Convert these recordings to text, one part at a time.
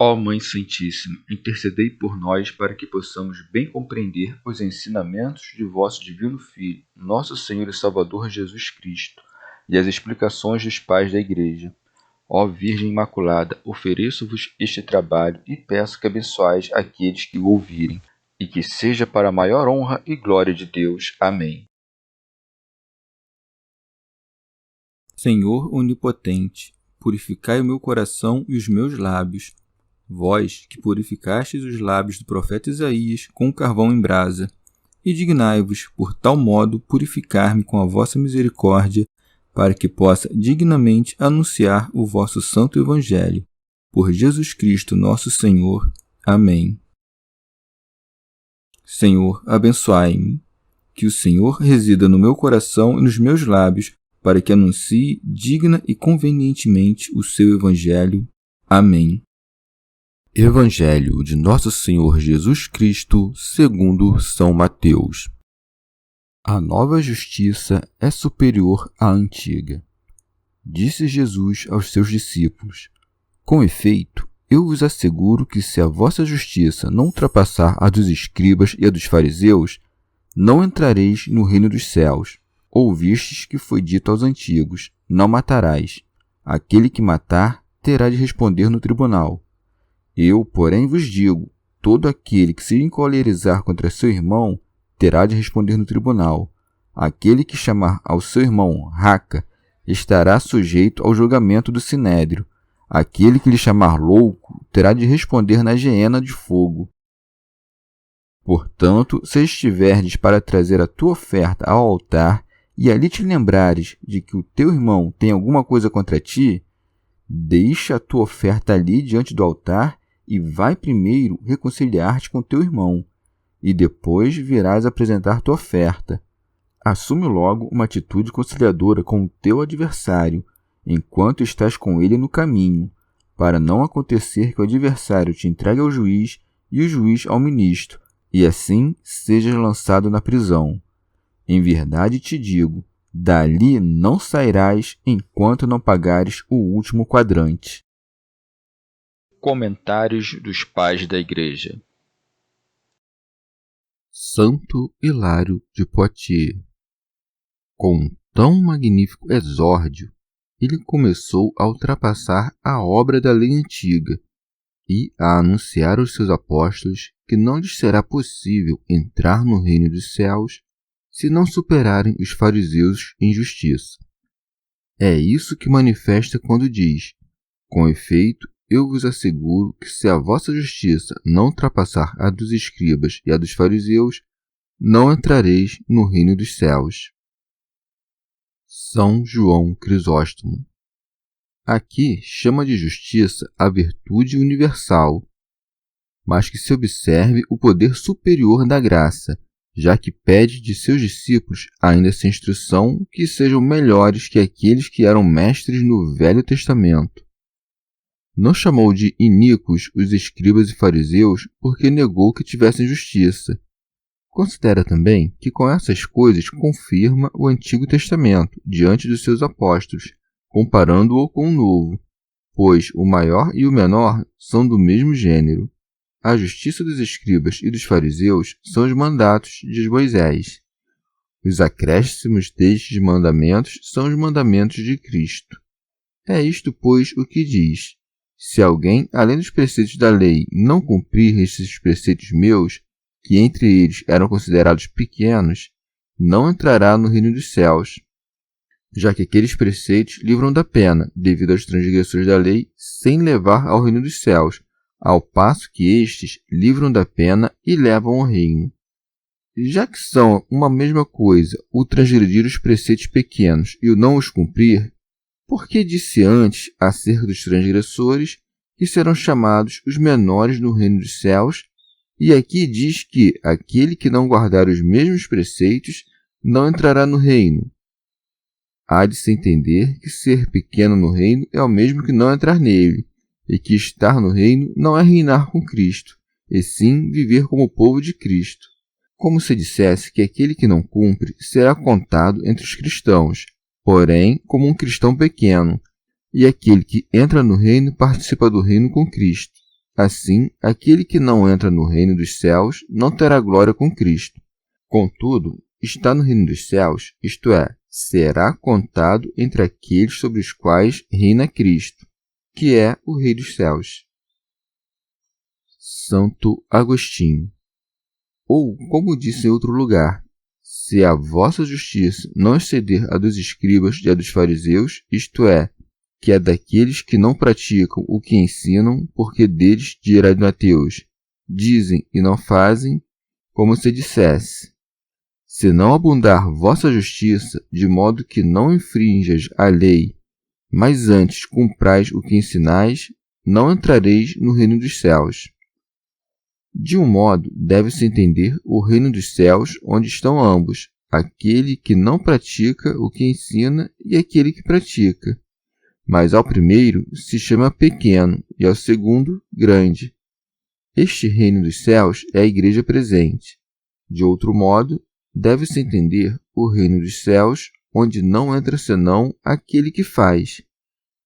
Ó Mãe Santíssima, intercedei por nós para que possamos bem compreender os ensinamentos de vosso Divino Filho, nosso Senhor e Salvador Jesus Cristo, e as explicações dos pais da Igreja. Ó Virgem Imaculada, ofereço-vos este trabalho e peço que abençoais aqueles que o ouvirem, e que seja para a maior honra e glória de Deus. Amém. Senhor onipotente, purificai o meu coração e os meus lábios. Vós, que purificastes os lábios do profeta Isaías com carvão em brasa, e dignai-vos, por tal modo, purificar-me com a vossa misericórdia, para que possa dignamente anunciar o vosso santo Evangelho. Por Jesus Cristo nosso Senhor. Amém. Senhor, abençoai-me. Que o Senhor resida no meu coração e nos meus lábios, para que anuncie digna e convenientemente o seu Evangelho. Amém. Evangelho de Nosso Senhor Jesus Cristo, segundo São Mateus. A nova justiça é superior à antiga. Disse Jesus aos seus discípulos: com efeito, eu vos asseguro que se a vossa justiça não ultrapassar a dos escribas e a dos fariseus, não entrareis no reino dos céus. Ouvistes que foi dito aos antigos: não matarás. Aquele que matar terá de responder no tribunal. Eu, porém, vos digo, todo aquele que se encolerizar contra seu irmão terá de responder no tribunal. Aquele que chamar ao seu irmão raca estará sujeito ao julgamento do sinédrio. Aquele que lhe chamar louco terá de responder na geena de fogo. Portanto, se estiverdes para trazer a tua oferta ao altar e ali te lembrares de que o teu irmão tem alguma coisa contra ti, deixa a tua oferta ali diante do altar e vai primeiro reconciliar-te com teu irmão, e depois virás apresentar tua oferta. Assume logo uma atitude conciliadora com o teu adversário, enquanto estás com ele no caminho, para não acontecer que o adversário te entregue ao juiz e o juiz ao ministro, e assim sejas lançado na prisão. Em verdade te digo, dali não sairás enquanto não pagares o último quadrante. Comentários dos Pais da Igreja. Santo Hilário de Poitiers. Com um tão magnífico exórdio, ele começou a ultrapassar a obra da lei antiga e a anunciar aos seus apóstolos que não lhes será possível entrar no reino dos céus se não superarem os fariseus em justiça. É isso que manifesta quando diz: com efeito, eu vos asseguro que se a vossa justiça não ultrapassar a dos escribas e a dos fariseus, não entrareis no reino dos céus. São João Crisóstomo. Aqui chama de justiça a virtude universal, mas que se observe o poder superior da graça, já que pede de seus discípulos ainda essa instrução que sejam melhores que aqueles que eram mestres no Velho Testamento. Não chamou de iníquos os escribas e fariseus porque negou que tivessem justiça. Considera também que com essas coisas confirma o Antigo Testamento diante dos seus apóstolos, comparando-o com o Novo, pois o maior e o menor são do mesmo gênero. A justiça dos escribas e dos fariseus são os mandatos de Moisés. Os acréscimos destes mandamentos são os mandamentos de Cristo. É isto, pois, o que diz: se alguém, além dos preceitos da lei, não cumprir estes preceitos meus, que entre eles eram considerados pequenos, não entrará no reino dos céus. Já que aqueles preceitos livram da pena, devido aos transgressores da lei, sem levar ao reino dos céus, ao passo que estes livram da pena e levam ao reino. Já que são uma mesma coisa o transgredir os preceitos pequenos e o não os cumprir, por que disse antes, acerca dos transgressores, que serão chamados os menores no reino dos céus, e aqui diz que aquele que não guardar os mesmos preceitos não entrará no reino? Há de se entender que ser pequeno no reino é o mesmo que não entrar nele, e que estar no reino não é reinar com Cristo, e sim viver como povo de Cristo. Como se dissesse que aquele que não cumpre será contado entre os cristãos, porém como um cristão pequeno, e aquele que entra no reino participa do reino com Cristo. Assim, aquele que não entra no reino dos céus não terá glória com Cristo. Contudo, está no reino dos céus, isto é, será contado entre aqueles sobre os quais reina Cristo, que é o Rei dos céus. Santo Agostinho. Ou, como disse em outro lugar, se a vossa justiça não exceder a dos escribas e a dos fariseus, isto é, que é daqueles que não praticam o que ensinam, porque deles dirá Mateus, dizem e não fazem, como se dissesse. Se não abundar vossa justiça, de modo que não infrinjas a lei, mas antes cumprais o que ensinais, não entrareis no reino dos céus. De um modo, deve-se entender o reino dos céus, onde estão ambos, aquele que não pratica o que ensina e aquele que pratica. Mas ao primeiro se chama pequeno e ao segundo grande. Este reino dos céus é a igreja presente. De outro modo, deve-se entender o reino dos céus, onde não entra senão aquele que faz.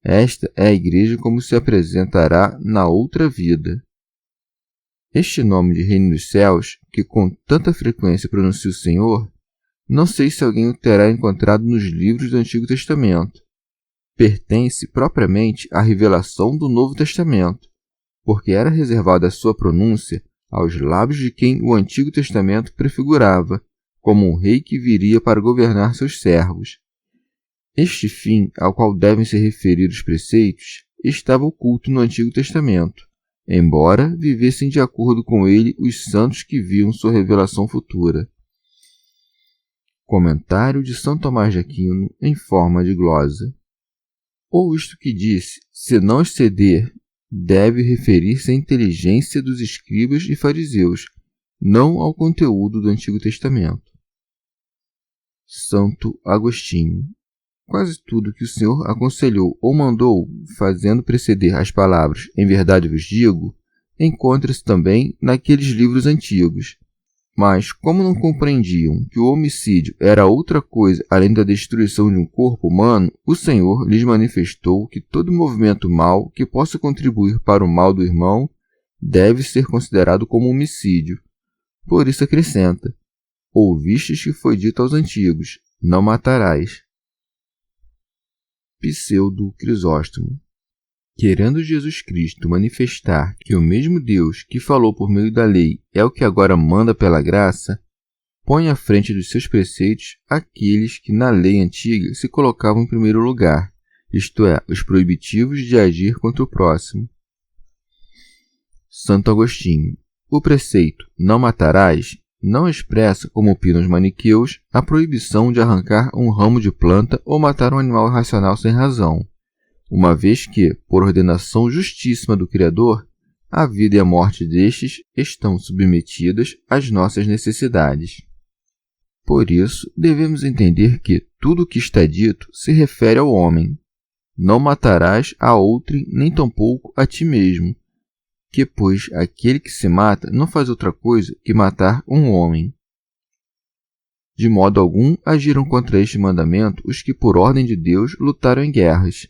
Esta é a igreja como se apresentará na outra vida. Este nome de reino dos céus, que com tanta frequência pronuncia o Senhor, não sei se alguém o terá encontrado nos livros do Antigo Testamento. Pertence propriamente à revelação do Novo Testamento, porque era reservada a sua pronúncia aos lábios de quem o Antigo Testamento prefigurava, como um rei que viria para governar seus servos. Este fim ao qual devem se referir os preceitos estava oculto no Antigo Testamento, embora vivessem de acordo com ele os santos que viam sua revelação futura. Comentário de São Tomás de Aquino em forma de glosa. Ou isto que disse, se não exceder, deve referir-se à inteligência dos escribas e fariseus, não ao conteúdo do Antigo Testamento. Santo Agostinho. Quase tudo que o Senhor aconselhou ou mandou, fazendo preceder as palavras "em verdade vos digo", encontra-se também naqueles livros antigos. Mas, como não compreendiam que o homicídio era outra coisa além da destruição de um corpo humano, o Senhor lhes manifestou que todo movimento mau que possa contribuir para o mal do irmão deve ser considerado como homicídio. Por isso acrescenta: ouvistes que foi dito aos antigos, não matarás. Pseudo Crisóstomo. Querendo Jesus Cristo manifestar que o mesmo Deus que falou por meio da lei é o que agora manda pela graça, põe à frente dos seus preceitos aqueles que na lei antiga se colocavam em primeiro lugar, isto é, os proibitivos de agir contra o próximo. Santo Agostinho. O preceito "não matarás" não expressa, como opinam os maniqueus, a proibição de arrancar um ramo de planta ou matar um animal irracional sem razão, uma vez que, por ordenação justíssima do Criador, a vida e a morte destes estão submetidas às nossas necessidades. Por isso, devemos entender que tudo o que está dito se refere ao homem. Não matarás a outrem, nem tampouco a ti mesmo, que, pois, aquele que se mata não faz outra coisa que matar um homem. De modo algum agiram contra este mandamento os que, por ordem de Deus, lutaram em guerras.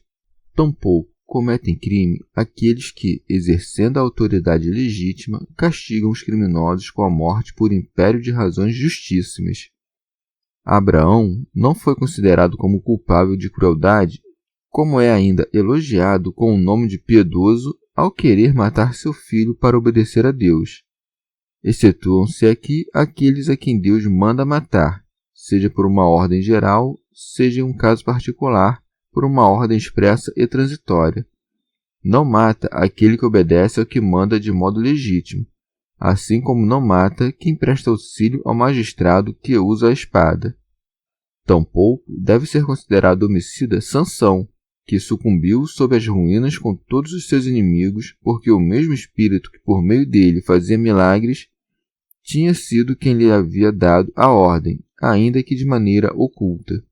Tampouco cometem crime aqueles que, exercendo a autoridade legítima, castigam os criminosos com a morte por império de razões justíssimas. Abraão não foi considerado como culpável de crueldade, como é ainda elogiado com o nome de piedoso ao querer matar seu filho para obedecer a Deus. Excetuam-se aqui aqueles a quem Deus manda matar, seja por uma ordem geral, seja em um caso particular, por uma ordem expressa e transitória. Não mata aquele que obedece ao que manda de modo legítimo, assim como não mata quem presta auxílio ao magistrado que usa a espada. Tampouco deve ser considerado homicida Sansão, que sucumbiu sob as ruínas com todos os seus inimigos, porque o mesmo Espírito que por meio dele fazia milagres tinha sido quem lhe havia dado a ordem, ainda que de maneira oculta.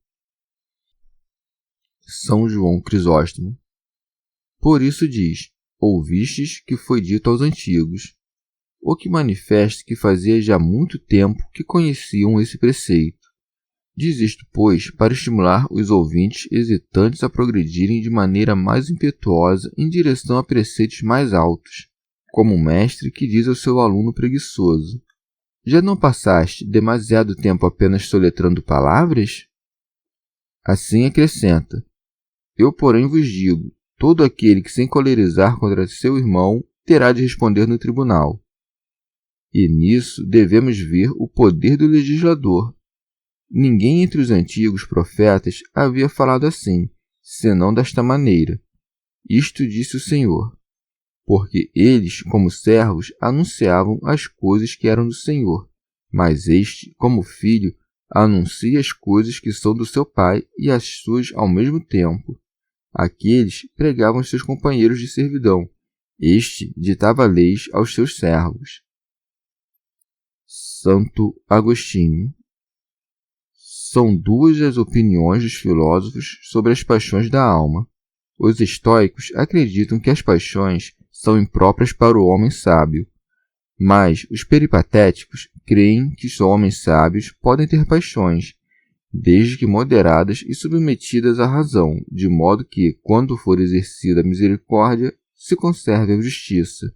São João Crisóstomo. Por isso diz: ouvistes que foi dito aos antigos, o que manifesta que fazia já muito tempo que conheciam esse preceito. Diz isto, pois, para estimular os ouvintes hesitantes a progredirem de maneira mais impetuosa em direção a preceitos mais altos. como um mestre que diz ao seu aluno preguiçoso: já não passaste demasiado tempo apenas soletrando palavras? Assim acrescenta: eu, porém, vos digo, todo aquele que se encolerizar contra seu irmão terá de responder no tribunal. E nisso devemos ver o poder do legislador. Ninguém entre os antigos profetas havia falado assim, senão desta maneira: isto disse o Senhor. Porque eles, como servos, anunciavam as coisas que eram do Senhor, mas este, como filho, anuncia as coisas que são do seu pai e as suas ao mesmo tempo. Aqueles pregavam aos seus companheiros de servidão. Este ditava leis aos seus servos. Santo Agostinho. São duas as opiniões dos filósofos sobre as paixões da alma. Os estoicos acreditam que as paixões são impróprias para o homem sábio, mas os peripatéticos creem que só homens sábios podem ter paixões, desde que moderadas e submetidas à razão, de modo que, quando for exercida a misericórdia, se conserve a justiça.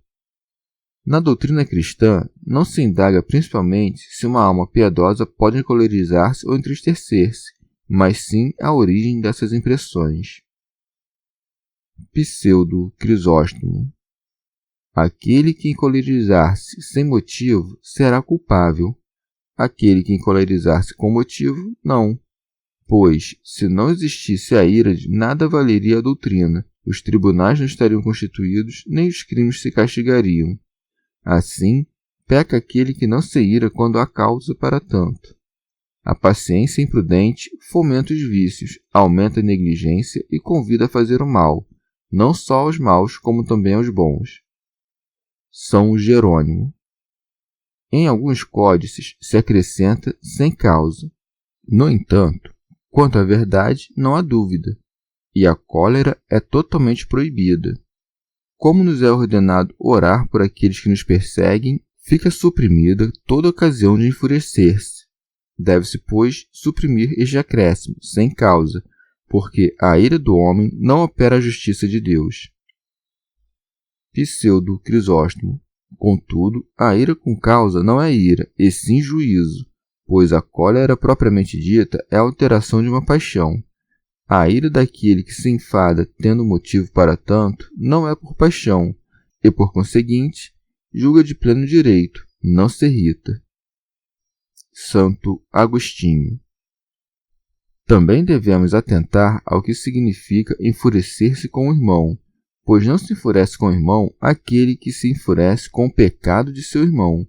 Na doutrina cristã, não se indaga principalmente se uma alma piedosa pode encolerizar-se ou entristecer-se, mas sim a origem dessas impressões. Pseudo Crisóstomo. Aquele que encolerizar-se sem motivo será culpável. Aquele que encolerizar-se com motivo, não. Pois, se não existisse a ira, nada valeria a doutrina, os tribunais não estariam constituídos, nem os crimes se castigariam. Assim, peca aquele que não se ira quando há causa para tanto. A paciência imprudente fomenta os vícios, aumenta a negligência e convida a fazer o mal, não só aos maus, como também aos bons. São Jerônimo. Em alguns códices se acrescenta sem causa. No entanto, quanto à verdade, não há dúvida, e a cólera é totalmente proibida. Como nos é ordenado orar por aqueles que nos perseguem, fica suprimida toda ocasião de enfurecer-se. Deve-se, pois, suprimir este acréscimo, sem causa, porque a ira do homem não opera a justiça de Deus. Pseudo Crisóstomo. Contudo, a ira com causa não é ira, e sim juízo, pois a cólera propriamente dita é a alteração de uma paixão. A ira daquele que se enfada tendo motivo para tanto não é por paixão, e por conseguinte, julga de pleno direito, não se irrita. Santo Agostinho. Também devemos atentar ao que significa enfurecer-se com o irmão, pois não se enfurece com o irmão aquele que se enfurece com o pecado de seu irmão.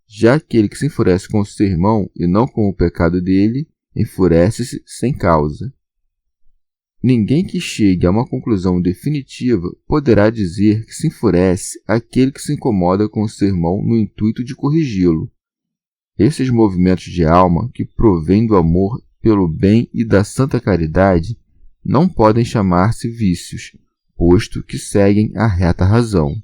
Já aquele que se enfurece com o seu irmão e não com o pecado dele, enfurece-se sem causa. Ninguém que chegue a uma conclusão definitiva poderá dizer que se enfurece aquele que se incomoda com o seu irmão no intuito de corrigi-lo. Esses movimentos de alma que provêm do amor pelo bem e da santa caridade não podem chamar-se vícios, posto que seguem a reta razão.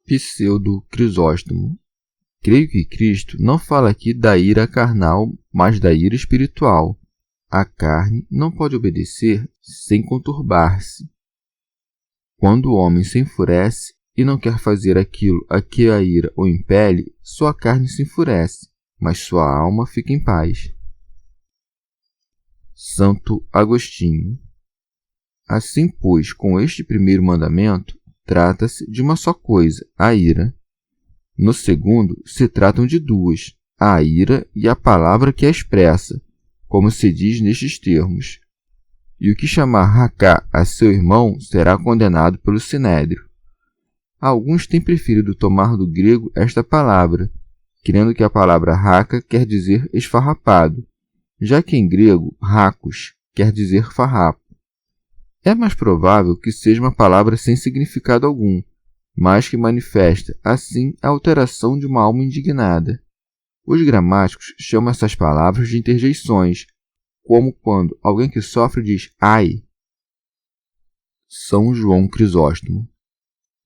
Pseudo Crisóstomo. Creio que Cristo não fala aqui da ira carnal, mas da ira espiritual. A carne não pode obedecer sem conturbar-se. Quando o homem se enfurece e não quer fazer aquilo a que a ira o impele, sua carne se enfurece, mas sua alma fica em paz. Santo Agostinho. Assim, pois, com este primeiro mandamento, trata-se de uma só coisa, a ira. No segundo, se tratam de duas, a ira e a palavra que a expressa, como se diz nestes termos: e o que chamar racá a seu irmão será condenado pelo sinédrio. Alguns têm preferido tomar do grego esta palavra, crendo que a palavra raca quer dizer esfarrapado, já que em grego racos quer dizer farrapo. É mais provável que seja uma palavra sem significado algum, mas que manifesta, assim, a alteração de uma alma indignada. Os gramáticos chamam essas palavras de interjeições, como quando alguém que sofre diz ai. São João Crisóstomo.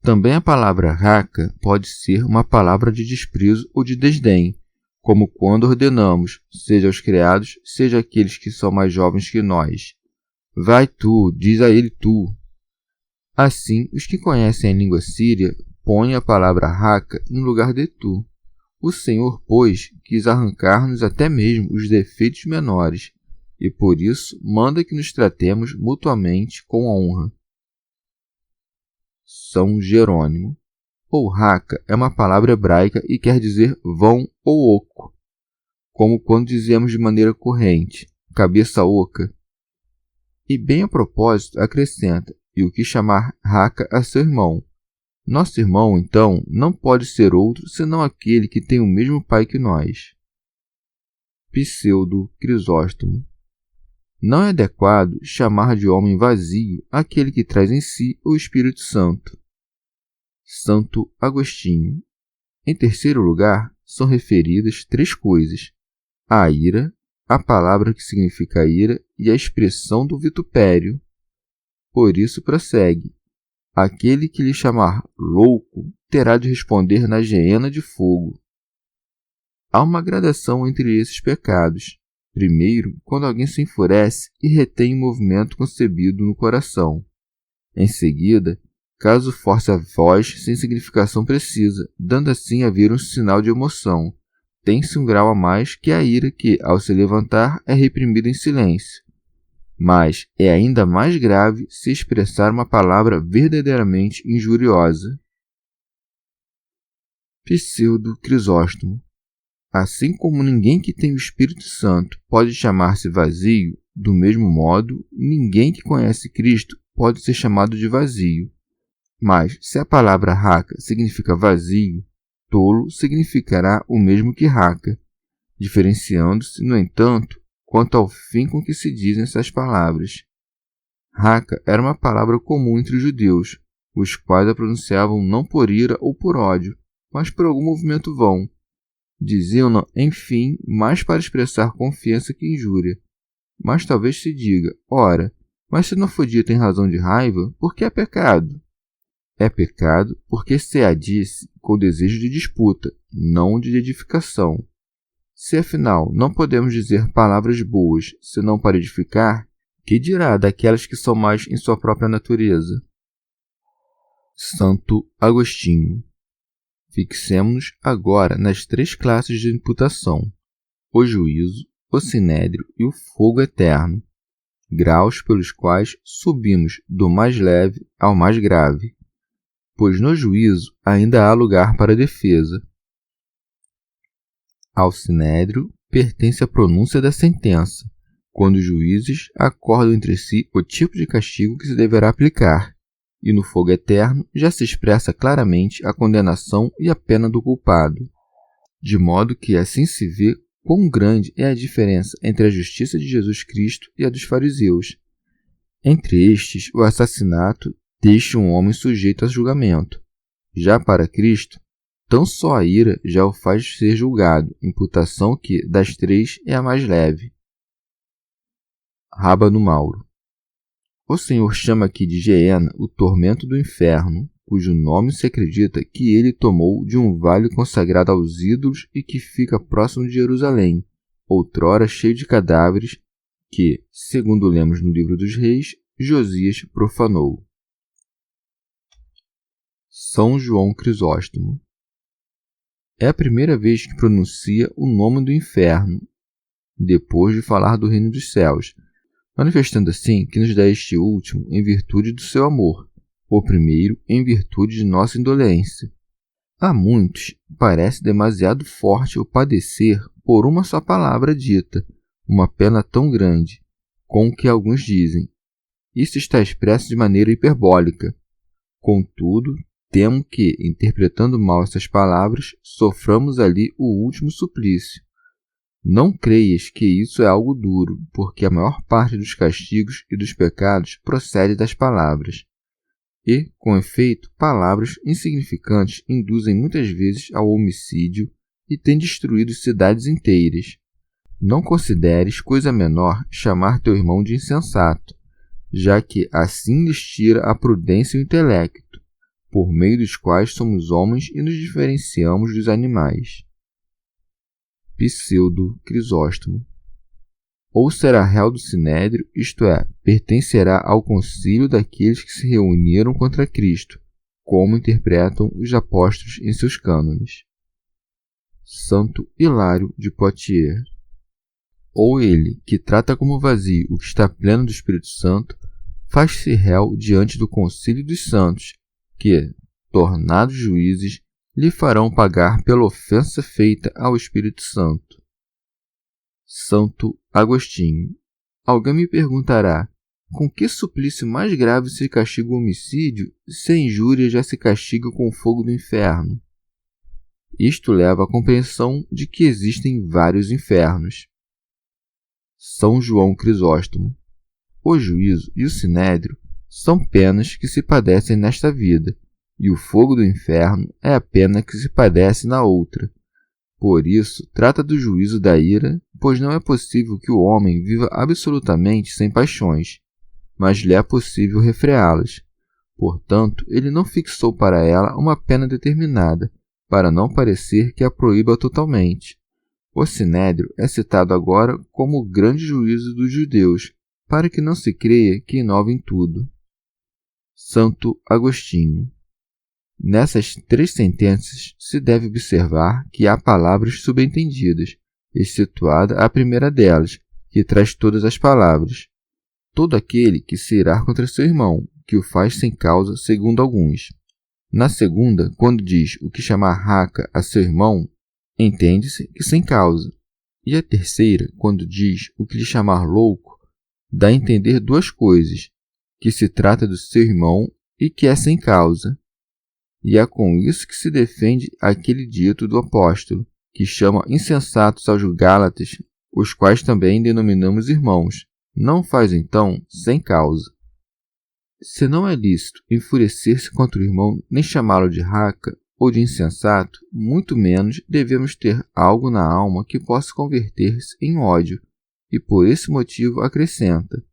Também a palavra raca pode ser uma palavra de desprezo ou de desdém, como quando ordenamos, seja aos criados, seja àqueles que são mais jovens que nós: vai tu, diz a ele tu. Assim, os que conhecem a língua síria põem a palavra raca em lugar de tu. O Senhor, pois, quis arrancar-nos até mesmo os defeitos menores, e por isso manda que nos tratemos mutuamente com honra. São Jerônimo. Ou raca é uma palavra hebraica e quer dizer vão ou oco, como quando dizemos de maneira corrente, cabeça oca. E bem a propósito acrescenta, e o que chamar raca a seu irmão. Nosso irmão, então, não pode ser outro senão aquele que tem o mesmo pai que nós. Pseudo Crisóstomo. Não é adequado chamar de homem vazio aquele que traz em si o Espírito Santo. Santo Agostinho. Em terceiro lugar, são referidas 3 coisas: a ira, a palavra que significa ira e a expressão do vitupério. Por isso prossegue: aquele que lhe chamar louco terá de responder na geena de fogo. Há uma gradação entre esses pecados. Primeiro, quando alguém se enfurece e retém o movimento concebido no coração. Em seguida, caso force a voz sem significação precisa, dando assim a vir um sinal de emoção. Tem-se um grau a mais que a ira que, ao se levantar, é reprimida em silêncio. Mas é ainda mais grave se expressar uma palavra verdadeiramente injuriosa. Pseudo Crisóstomo. Assim como ninguém que tem o Espírito Santo pode chamar-se vazio, do mesmo modo, ninguém que conhece Cristo pode ser chamado de vazio. Mas, se a palavra raca significa vazio, tolo significará o mesmo que raca, diferenciando-se, no entanto, quanto ao fim com que se dizem essas palavras. Raca era uma palavra comum entre os judeus, os quais a pronunciavam não por ira ou por ódio, mas por algum movimento vão. Diziam-na, enfim, mais para expressar confiança que injúria. Mas talvez se diga, ora, mas se não foi dito em razão de raiva, por que é pecado? É pecado porque se a disse com desejo de disputa, não de edificação. Se afinal não podemos dizer palavras boas senão para edificar, que dirá daquelas que são mais em sua própria natureza? Santo Agostinho. Fixemo-nos agora nas 3 classes de imputação: o juízo, o sinédrio e o fogo eterno, graus pelos quais subimos do mais leve ao mais grave, pois no juízo ainda há lugar para defesa. Ao sinédrio pertence a pronúncia da sentença, quando os juízes acordam entre si o tipo de castigo que se deverá aplicar, e no fogo eterno já se expressa claramente a condenação e a pena do culpado, de modo que assim se vê quão grande é a diferença entre a justiça de Jesus Cristo e a dos fariseus. Entre estes, o assassinato deixa um homem sujeito a julgamento. Já para Cristo, tão só a ira já o faz ser julgado, imputação que, das 3, é a mais leve. Rábano Mauro. O Senhor chama aqui de Geena o tormento do inferno, cujo nome se acredita que ele tomou de um vale consagrado aos ídolos e que fica próximo de Jerusalém, outrora cheio de cadáveres, que, segundo lemos no livro dos Reis, Josias profanou. São João Crisóstomo. É a primeira vez que pronuncia o nome do inferno, depois de falar do reino dos céus, manifestando assim que nos dá este último em virtude do seu amor, o primeiro em virtude de nossa indolência. A muitos parece demasiado forte o padecer por uma só palavra dita, uma pena tão grande, com o que alguns dizem. Isso está expresso de maneira hiperbólica. Contudo, temo que, interpretando mal essas palavras, soframos ali o último suplício. Não creias que isso é algo duro, porque a maior parte dos castigos e dos pecados procede das palavras. E, com efeito, palavras insignificantes induzem muitas vezes ao homicídio e têm destruído cidades inteiras. Não consideres coisa menor chamar teu irmão de insensato, já que assim lhes tira a prudência e o intelecto, por meio dos quais somos homens e nos diferenciamos dos animais. Pseudo Crisóstomo. ou será réu do sinédrio, isto é, pertencerá ao concílio daqueles que se reuniram contra Cristo, como interpretam os apóstolos em seus cânones. Santo Hilário de Poitiers. Ou ele, que trata como vazio o que está pleno do Espírito Santo, faz-se réu diante do concílio dos santos, que, tornados juízes, lhe farão pagar pela ofensa feita ao Espírito Santo. Santo Agostinho. Alguém me perguntará, com que suplício mais grave se castiga o homicídio, se a injúria já se castiga com o fogo do inferno? Isto leva à compreensão de que existem vários infernos. São João Crisóstomo. O juízo e o sinédrio são penas que se padecem nesta vida, e o fogo do inferno é a pena que se padece na outra. Por isso, trata do juízo da ira, pois não é possível que o homem viva absolutamente sem paixões, mas lhe é possível refreá-las. Portanto, ele não fixou para ela uma pena determinada, para não parecer que a proíba totalmente. O sinédrio é citado agora como o grande juízo dos judeus, para que não se creia que inova em tudo. Santo Agostinho. Nessas 3 sentenças se deve observar que há palavras subentendidas, excetuada a primeira delas, que traz todas as palavras. Todo aquele que se irá contra seu irmão, que o faz sem causa, segundo alguns. Na segunda, quando diz o que chamar raca a seu irmão, entende-se que sem causa. E a terceira, quando diz o que lhe chamar louco, dá a entender 2 coisas, que se trata do seu irmão e que é sem causa. E é com isso que se defende aquele dito do apóstolo, que chama insensatos aos Gálatas, os quais também denominamos irmãos. Não faz então sem causa. Se não é lícito enfurecer-se contra o irmão, nem chamá-lo de raca ou de insensato, muito menos devemos ter algo na alma que possa converter-se em ódio, e por esse motivo acrescenta: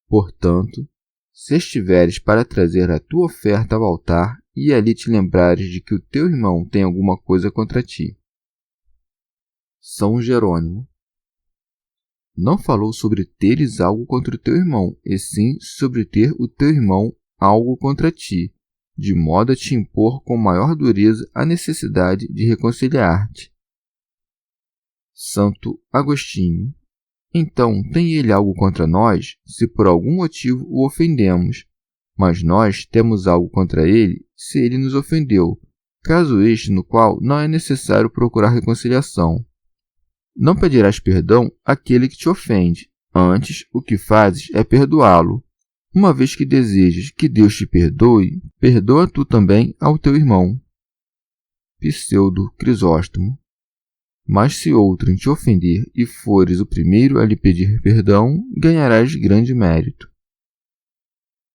portanto, se estiveres para trazer a tua oferta ao altar, e ali te lembrares de que o teu irmão tem alguma coisa contra ti. São Jerônimo. Não falou sobre teres algo contra o teu irmão, e sim sobre ter o teu irmão algo contra ti, de modo a te impor com maior dureza a necessidade de reconciliar-te. Santo Agostinho. Então, tem ele algo contra nós, se por algum motivo o ofendemos, mas nós temos algo contra ele, se ele nos ofendeu, caso este no qual não é necessário procurar reconciliação. Não pedirás perdão àquele que te ofende, antes o que fazes é perdoá-lo. Uma vez que desejas que Deus te perdoe, perdoa tu também ao teu irmão. Pseudo Crisóstomo. Mas se outrem te ofender e fores o primeiro a lhe pedir perdão, ganharás grande mérito.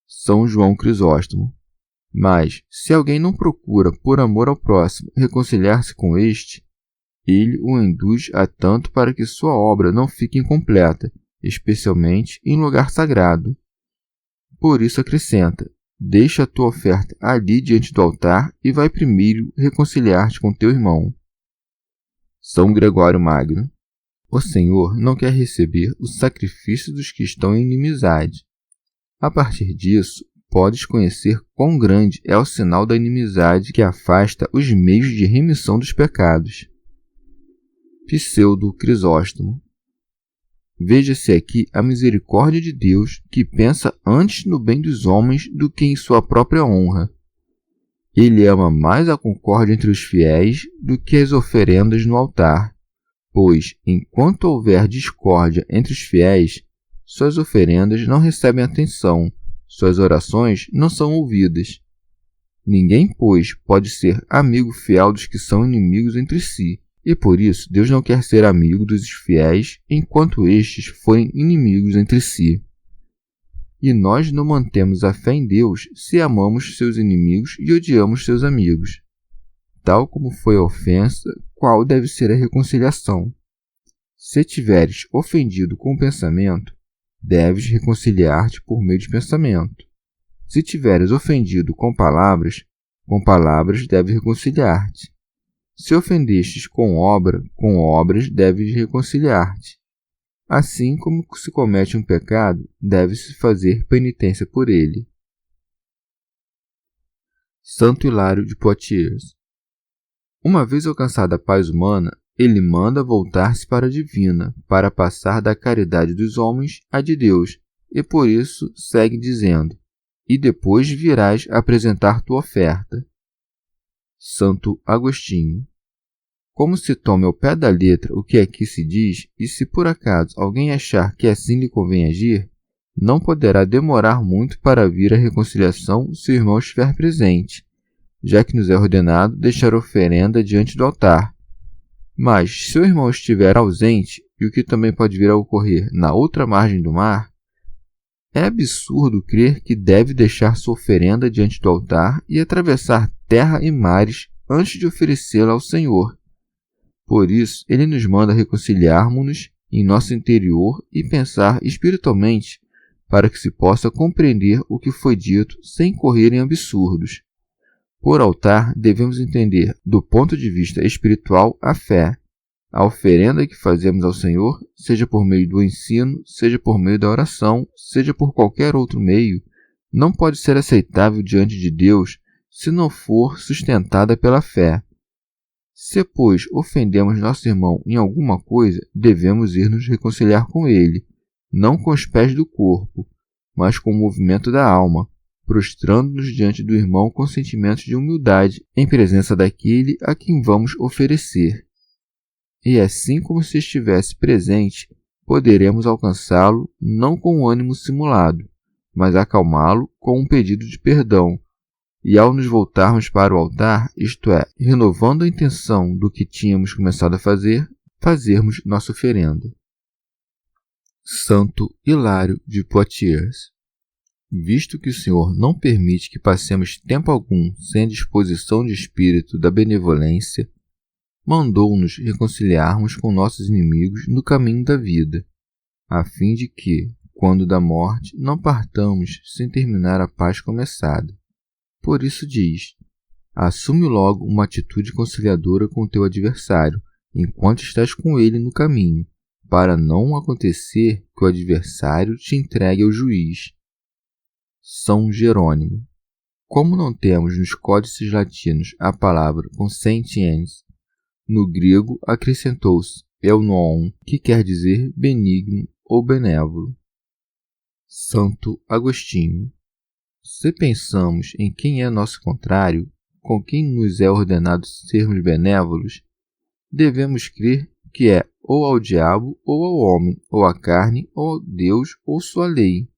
São João Crisóstomo. Mas, se alguém não procura, por amor ao próximo, reconciliar-se com este, ele o induz a tanto para que sua obra não fique incompleta, especialmente em lugar sagrado. Por isso acrescenta: deixa a tua oferta ali diante do altar e vai primeiro reconciliar-te com teu irmão. São Gregório Magno. O Senhor não quer receber o sacrifício dos que estão em inimizade. A partir disso, podes conhecer quão grande é o sinal da inimizade que afasta os meios de remissão dos pecados. Pseudo Crisóstomo. Veja-se aqui a misericórdia de Deus, que pensa antes no bem dos homens do que em sua própria honra. Ele ama mais a concórdia entre os fiéis do que as oferendas no altar, pois, enquanto houver discórdia entre os fiéis, suas oferendas não recebem atenção, suas orações não são ouvidas. Ninguém, pois, pode ser amigo fiel dos que são inimigos entre si, e por isso Deus não quer ser amigo dos fiéis enquanto estes forem inimigos entre si. E nós não mantemos a fé em Deus se amamos seus inimigos e odiamos seus amigos. Tal como foi a ofensa, qual deve ser a reconciliação? Se tiveres ofendido com o pensamento, deves reconciliar-te por meio de pensamento. Se tiveres ofendido com palavras deves reconciliar-te. Se ofendestes com obras deves reconciliar-te. Assim como se comete um pecado, deve-se fazer penitência por ele. Santo Hilário de Poitiers. Uma vez alcançada a paz humana, ele manda voltar-se para a divina, para passar da caridade dos homens à de Deus, e por isso segue dizendo: e depois virás apresentar tua oferta. Santo Agostinho. Como se tome ao pé da letra o que aqui se diz, e se por acaso alguém achar que assim lhe convém agir, não poderá demorar muito para vir a reconciliação se o irmão estiver presente, já que nos é ordenado deixar oferenda diante do altar. Mas, se o irmão estiver ausente, e o que também pode vir a ocorrer na outra margem do mar, é absurdo crer que deve deixar sua oferenda diante do altar e atravessar terra e mares antes de oferecê-la ao Senhor. Por isso, ele nos manda reconciliarmos-nos em nosso interior e pensar espiritualmente para que se possa compreender o que foi dito sem correr em absurdos. Por altar, devemos entender, do ponto de vista espiritual, a fé. A oferenda que fazemos ao Senhor, seja por meio do ensino, seja por meio da oração, seja por qualquer outro meio, não pode ser aceitável diante de Deus se não for sustentada pela fé. Se, pois, ofendemos nosso irmão em alguma coisa, devemos ir nos reconciliar com ele, não com os pés do corpo, mas com o movimento da alma, prostrando-nos diante do irmão com sentimentos de humildade em presença daquele a quem vamos oferecer. E assim como se estivesse presente, poderemos alcançá-lo não com um ânimo simulado, mas acalmá-lo com um pedido de perdão, e ao nos voltarmos para o altar, isto é, renovando a intenção do que tínhamos começado a fazer, fazermos nossa oferenda. Santo Hilário de Poitiers. Visto que o Senhor não permite que passemos tempo algum sem a disposição de espírito da benevolência, mandou-nos reconciliarmos com nossos inimigos no caminho da vida, a fim de que, quando da morte, não partamos sem terminar a paz começada. Por isso diz: assume logo uma atitude conciliadora com o teu adversário, enquanto estás com ele no caminho, para não acontecer que o adversário te entregue ao juiz. São Jerônimo. Como não temos nos códices latinos a palavra consentiens, no grego acrescentou-se eunoon, que quer dizer benigno ou benévolo. Santo Agostinho. Se pensamos em quem é nosso contrário, com quem nos é ordenado sermos benévolos, devemos crer que é ou ao diabo ou ao homem, ou à carne, ou ao Deus, ou sua lei.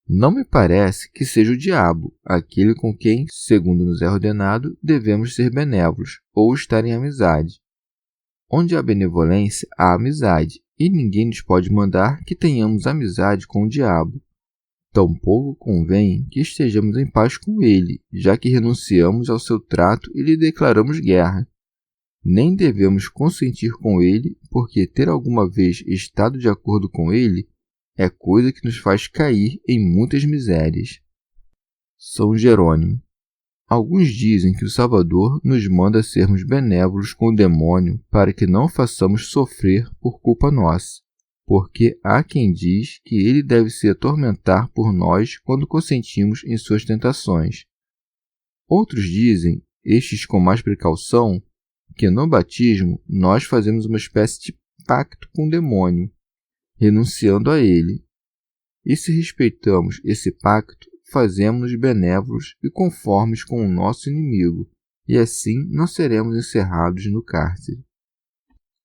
Não me parece que seja o diabo, aquele com quem, segundo nos é ordenado, devemos ser benévolos, ou estar em amizade. Onde há benevolência, há amizade, e ninguém nos pode mandar que tenhamos amizade com o diabo. Tampouco convém que estejamos em paz com ele, já que renunciamos ao seu trato e lhe declaramos guerra. Nem devemos consentir com ele, porque ter alguma vez estado de acordo com ele é coisa que nos faz cair em muitas misérias. São Jerônimo. Alguns dizem que o Salvador nos manda sermos benévolos com o demônio para que não o façamos sofrer por culpa nossa, porque há quem diz que ele deve se atormentar por nós quando consentimos em suas tentações. Outros dizem, estes com mais precaução, que no batismo nós fazemos uma espécie de pacto com o demônio, renunciando a ele. E se respeitamos esse pacto, fazemos-nos benévolos e conformes com o nosso inimigo, e assim não seremos encerrados no cárcere.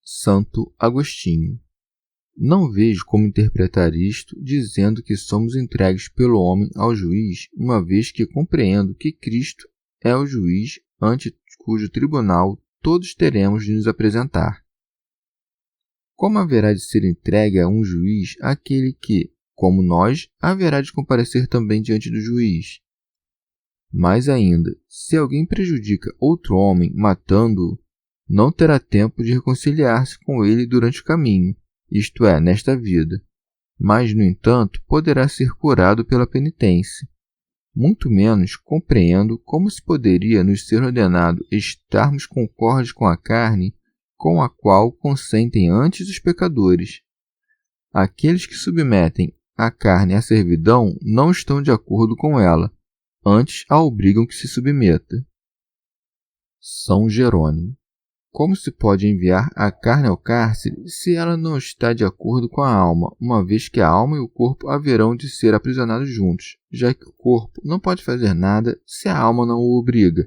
Santo Agostinho. Não vejo como interpretar isto dizendo que somos entregues pelo homem ao juiz, uma vez que compreendo que Cristo é o juiz ante cujo tribunal todos teremos de nos apresentar. Como haverá de ser entregue a um juiz aquele que, como nós, haverá de comparecer também diante do juiz? Mais ainda, se alguém prejudica outro homem matando-o, não terá tempo de reconciliar-se com ele durante o caminho, isto é, nesta vida, mas, no entanto, poderá ser curado pela penitência. Muito menos compreendo como se poderia nos ser ordenado estarmos concordes com a carne com a qual consentem antes os pecadores. aqueles que submetem a carne à servidão não estão de acordo com ela, antes a obrigam que se submeta. São Jerônimo. Como se pode enviar a carne ao cárcere se ela não está de acordo com a alma, uma vez que a alma e o corpo haverão de ser aprisionados juntos, já que o corpo não pode fazer nada se a alma não o obriga?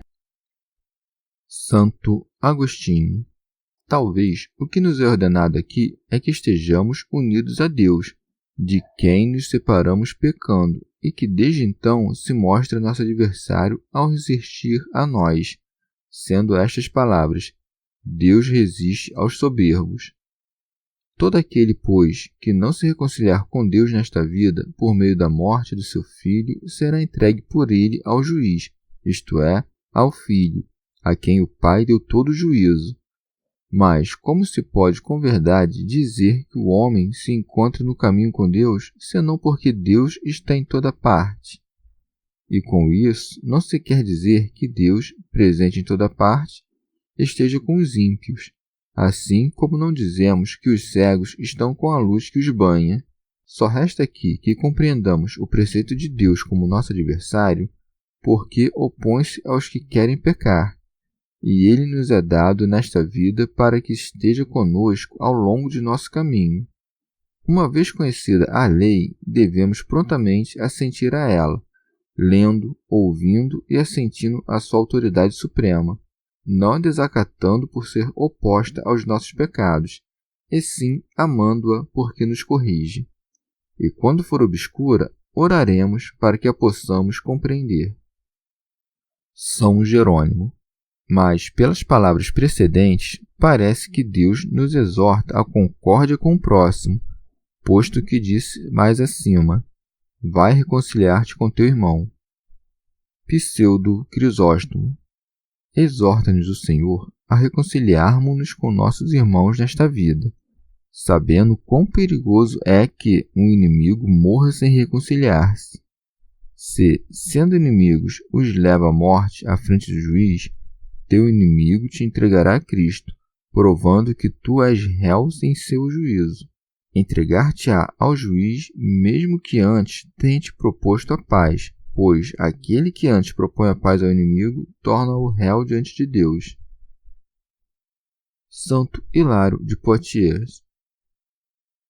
Santo Agostinho. Talvez o que nos é ordenado aqui é que estejamos unidos a Deus, de quem nos separamos pecando, e que desde então se mostra nosso adversário ao resistir a nós, sendo estas palavras: Deus resiste aos soberbos. Todo aquele, pois, que não se reconciliar com Deus nesta vida, por meio da morte do seu filho, será entregue por ele ao juiz, isto é, ao filho, a quem o Pai deu todo o juízo. Mas como se pode com verdade dizer que o homem se encontra no caminho com Deus, senão porque Deus está em toda parte? E com isso não se quer dizer que Deus, presente em toda parte, esteja com os ímpios, assim como não dizemos que os cegos estão com a luz que os banha. Só resta aqui que compreendamos o preceito de Deus como nosso adversário, porque opõe-se aos que querem pecar, e ele nos é dado nesta vida para que esteja conosco ao longo de nosso caminho. Uma vez conhecida a lei, devemos prontamente assentir a ela, lendo, ouvindo e assentindo à sua autoridade suprema, não a desacatando por ser oposta aos nossos pecados, e sim amando-a porque nos corrige. E quando for obscura, oraremos para que a possamos compreender. São Jerônimo. Mas, pelas palavras precedentes, parece que Deus nos exorta à concórdia com o próximo, posto que disse mais acima: vai reconciliar-te com teu irmão. Pseudo Crisóstomo. Exorta-nos o Senhor a reconciliarmos-nos com nossos irmãos nesta vida, sabendo quão perigoso é que um inimigo morra sem reconciliar-se. Se, sendo inimigos, os leva à morte à frente do juiz, teu inimigo te entregará a Cristo, provando que tu és réu em seu juízo. Entregar-te-á ao juiz, mesmo que antes tenha te proposto a paz, pois aquele que antes propõe a paz ao inimigo torna-o réu diante de Deus. Santo Hilário de Poitiers.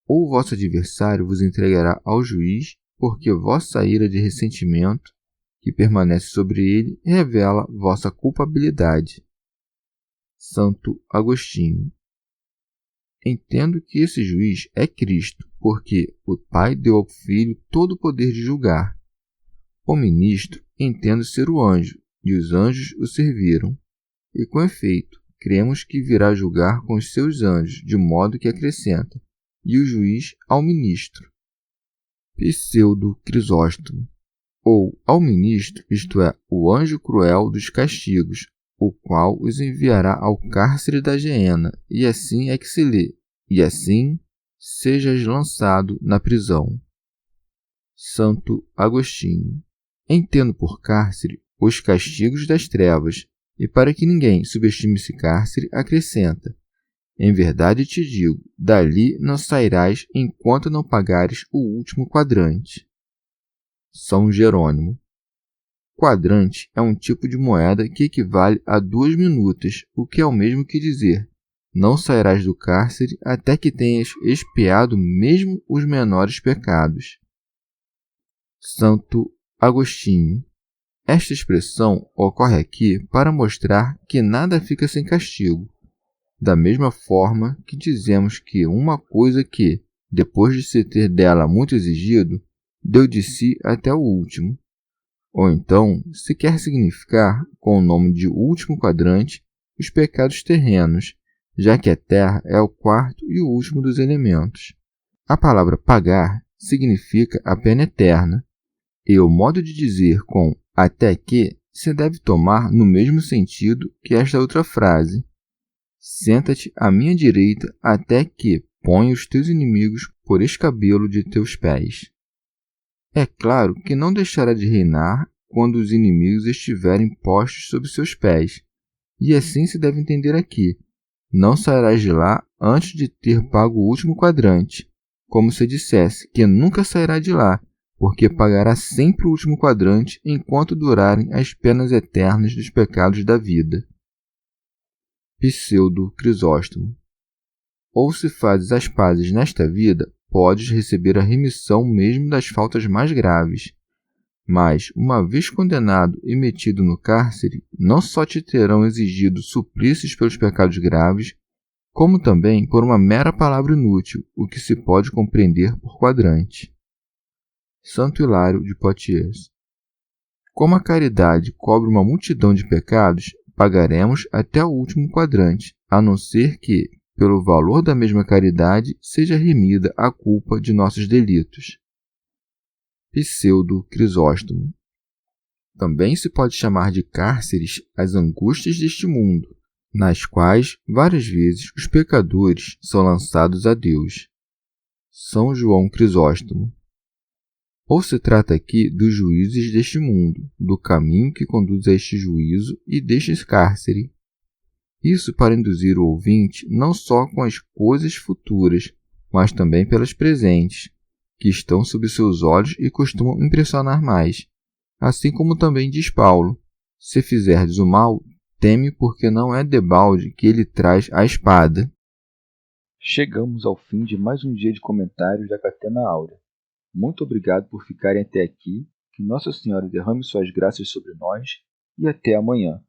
Ou vosso adversário vos entregará ao juiz, porque vossa ira de ressentimento, que permanece sobre ele, revela vossa culpabilidade. Santo Agostinho. Entendo que esse juiz é Cristo, porque o Pai deu ao Filho todo o poder de julgar. O ministro entendo ser o anjo, e os anjos o serviram. E com efeito, cremos que virá julgar com os seus anjos, de modo que acrescenta, e o juiz ao ministro. Pseudo Crisóstomo. Ou ao ministro, isto é, o anjo cruel dos castigos, o qual os enviará ao cárcere da geena, e assim é que se lê, e assim sejas lançado na prisão. Santo Agostinho. Entendo por cárcere os castigos das trevas, e para que ninguém subestime esse cárcere, acrescenta: em verdade te digo, dali não sairás enquanto não pagares o último quadrante. São Jerônimo. Quadrante é um tipo de moeda que equivale a 2 minutas, o que é o mesmo que dizer: não sairás do cárcere até que tenhas expiado mesmo os menores pecados. Santo Agostinho. Esta expressão ocorre aqui para mostrar que nada fica sem castigo, da mesma forma que dizemos que uma coisa que, depois de se ter dela muito exigido, deu de si até o último. Ou então, se quer significar, com o nome de último quadrante, os pecados terrenos, já que a terra é o quarto e o último dos elementos. A palavra pagar significa a pena eterna, e o modo de dizer com até que se deve tomar no mesmo sentido que esta outra frase: senta-te à minha direita até que ponha os teus inimigos por escabelo de teus pés. É claro que não deixará de reinar quando os inimigos estiverem postos sob seus pés, e assim se deve entender aqui: não sairás de lá antes de ter pago o último quadrante, como se dissesse que nunca sairá de lá, porque pagará sempre o último quadrante enquanto durarem as penas eternas dos pecados da vida. Pseudo Crisóstomo. Ou se fazes as pazes nesta vida, podes receber a remissão mesmo das faltas mais graves. Mas, uma vez condenado e metido no cárcere, não só te terão exigido suplícios pelos pecados graves, como também por uma mera palavra inútil, o que se pode compreender por quadrante. Santo Hilário de Poitiers. Como a caridade cobre uma multidão de pecados, pagaremos até o último quadrante, a não ser que, pelo valor da mesma caridade, seja remida a culpa de nossos delitos. Pseudo Crisóstomo. Também se pode chamar de cárceres as angústias deste mundo, nas quais, várias vezes, os pecadores são lançados a Deus. São João Crisóstomo. Ou se trata aqui dos juízes deste mundo, do caminho que conduz a este juízo e deste cárcere. Isso para induzir o ouvinte não só com as coisas futuras, mas também pelas presentes, que estão sob seus olhos e costumam impressionar mais. Assim como também diz Paulo: se fizerdes o mal, teme, porque não é debalde que ele traz a espada. Chegamos ao fim de mais um dia de comentários da Catena Áurea. Muito obrigado por ficarem até aqui, que Nossa Senhora derrame suas graças sobre nós e até amanhã.